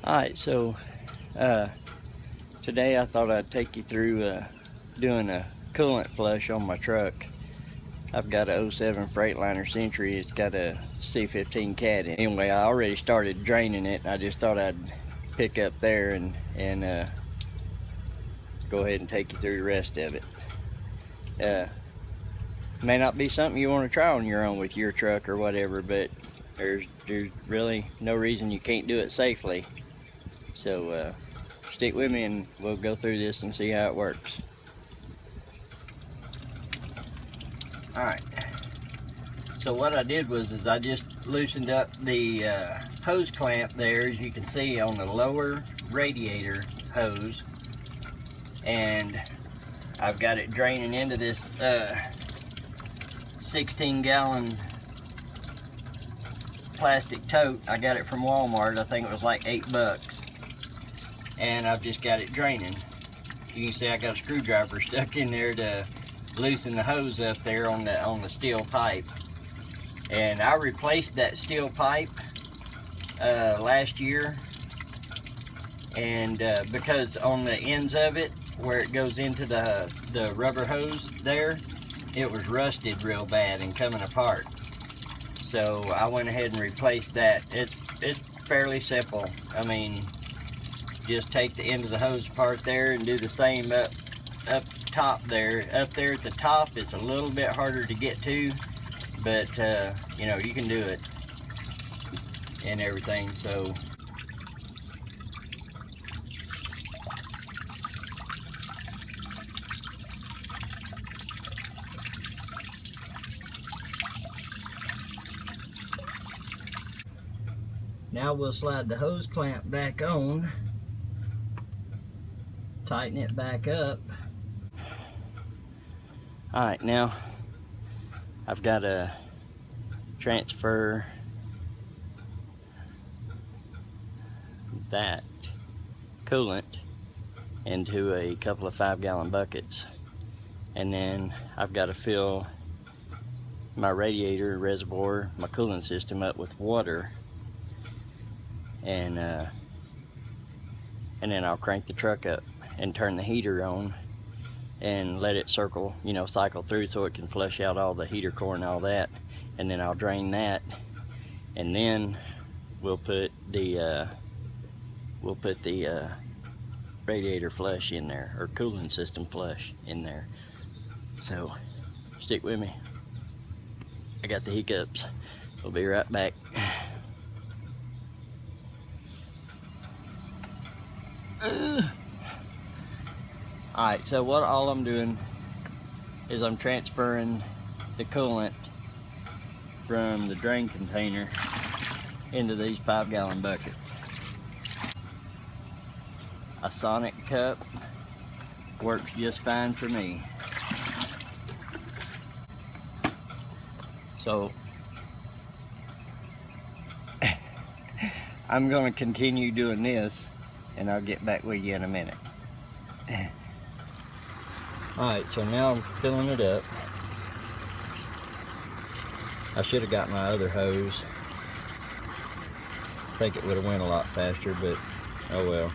Alright, so today I thought I'd take you through doing a coolant flush on my truck. I've got a 07 Freightliner Century. It's got a C-15 cat in it. Anyway, I already started draining it. I just thought I'd pick up there and go ahead and take you through the rest of it. May not be something you want to try on your own with your truck or whatever, but there's really no reason you can't do it safely. So stick with me and we'll go through this and see how it works. Alright, so what I did was I just loosened up the hose clamp there, as you can see, on the lower radiator hose, and I've got it draining into this 16-gallon plastic tote. I got it from Walmart. I think it was like $8, and I've just got it draining. You can see I got a screwdriver stuck in there to loosen the hose up there on the steel pipe. And I replaced that steel pipe last year, and because on the ends of it where it goes into the rubber hose there, it was rusted real bad and coming apart. So I went ahead and replaced that. It's fairly simple. I mean, just take the end of the hose apart there and do the same up top there. Up there at the top, it's a little bit harder to get to, but you know, you can do it and everything. So now we'll slide the hose clamp back on, tighten it back up. Alright, now I've got to transfer that coolant into a couple of 5-gallon buckets, and then I've got to fill my radiator reservoir, my cooling system, up with water, and then I'll crank the truck up and turn the heater on and let it cycle through so it can flush out all the heater core and all that, and then I'll drain that, and then we'll put the radiator flush in there, or cooling system flush in there. So stick with me. I got the hiccups. We'll be right back. Alright, so all I'm doing is I'm transferring the coolant from the drain container into these 5-gallon buckets. A Sonic cup works just fine for me. So I'm going to continue doing this, and I'll get back with you in a minute. Alright, so now I'm filling it up. I should have got my other hose. I think it would have went a lot faster, but oh well.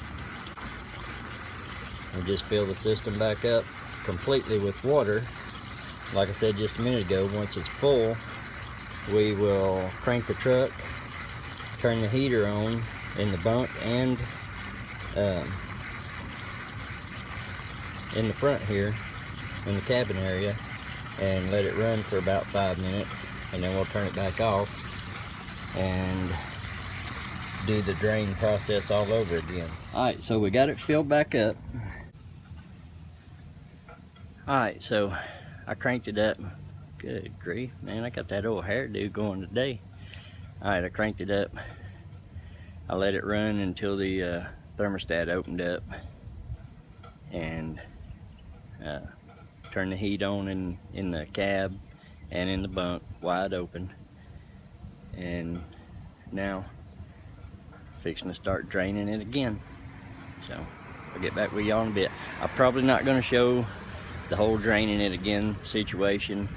We'll just fill the system back up completely with water. Like I said just a minute ago, once it's full, we will crank the truck, turn the heater on in the bunk and in the front here, in the cabin area, and let it run for about 5 minutes, and then we'll turn it back off and do the drain process all over again. Alright, so we got it filled back up. Alright, so I cranked it up. Good grief, man, I got that old hairdo going today. Alright, I cranked it up. I let it run until the thermostat opened up, and turn the heat on in the cab and in the bunk wide open, and now fixing to start draining it again. So I'll get back with y'all in a bit. I'm probably not going to show the whole draining it again situation.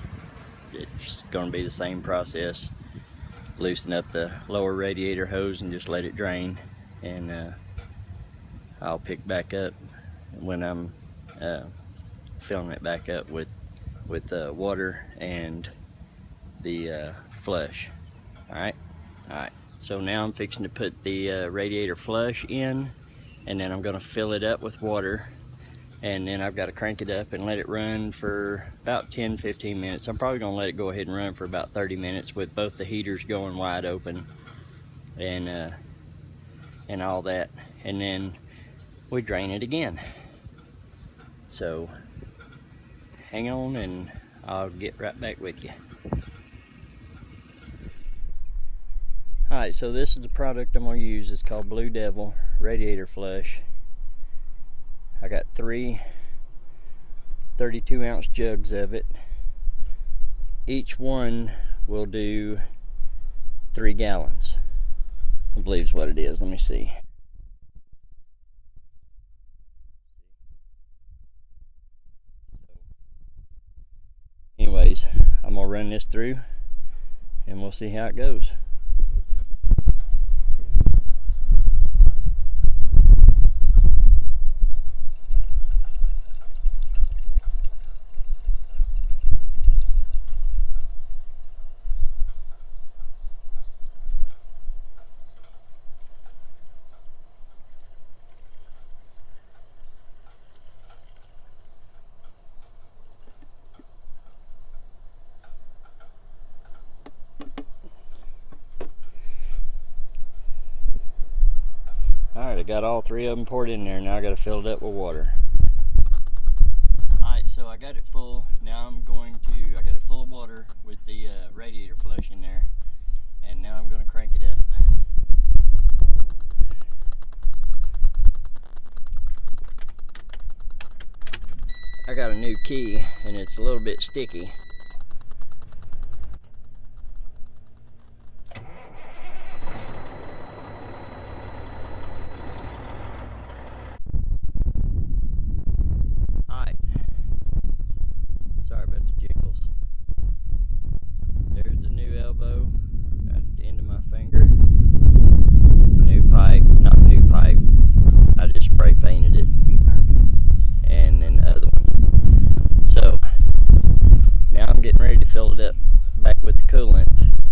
It's going to be the same process. Loosen up the lower radiator hose and just let it drain, and I'll pick back up when I'm filling it back up with water and the flush. Alright, so now I'm fixing to put the radiator flush in, and then I'm going to fill it up with water, and then I've got to crank it up and let it run for about 10-15 minutes. I'm probably going to let it go ahead and run for about 30 minutes with both the heaters going wide open and all that, and then we drain it again. So hang on and I'll get right back with you. Alright, so this is the product I'm going to use. It's called Blue Devil Radiator Flush. I got 3 32-ounce jugs of it. Each one will do 3 gallons. I believe is what it is. Let me see. Anyways, I'm gonna run this through and we'll see how it goes. Alright, I got all 3 of them poured in there. Now I got to fill it up with water. Alright, so I got it full. Now I got it full of water with the radiator flush in there. And now I'm going to crank it up. I got a new key and it's a little bit sticky. Sorry about the jiggles. There's the new elbow at the end of my finger. The new pipe, not new pipe. I just spray painted it. And then the other one. So now I'm getting ready to fill it up back with the coolant.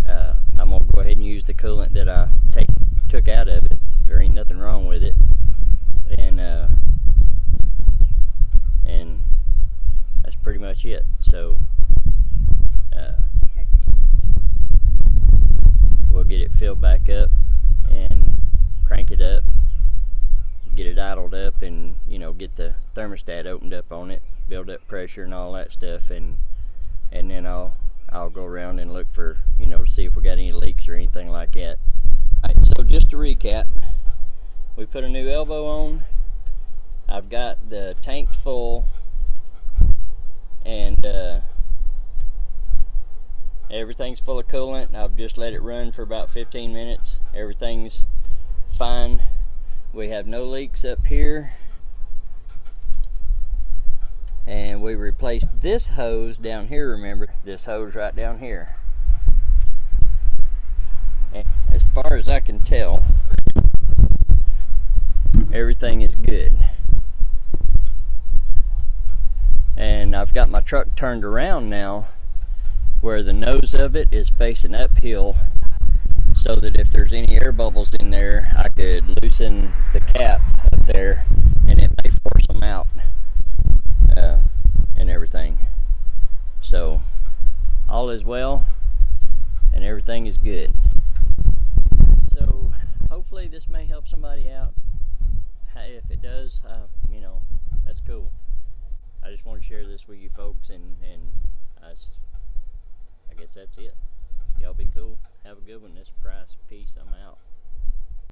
I'm gonna go ahead and use the coolant that I took out of it. There ain't nothing wrong with it. And that's pretty much it. So we'll get it filled back up and crank it up, get it idled up, and get the thermostat opened up on it, build up pressure and all that stuff, and then I'll go around and look for see if we got any leaks or anything like that. Alright, so just to recap, we put a new elbow on. I've got the tank full, and everything's full of coolant. I've just let it run for about 15 minutes. Everything's fine. We have no leaks up here, and we replaced this hose down here. Remember this hose right down here, and as far as I can tell, everything is good. And I've got my truck turned around now where the nose of it is facing uphill, so that if there's any air bubbles in there, I could loosen the cap up there and it may force them out and everything. So all is well and everything is good. So hopefully this may help somebody out. If it does, that's cool. I just want to share this with you folks, and I guess that's it. Y'all be cool. Have a good one. This Price. Peace. I'm out.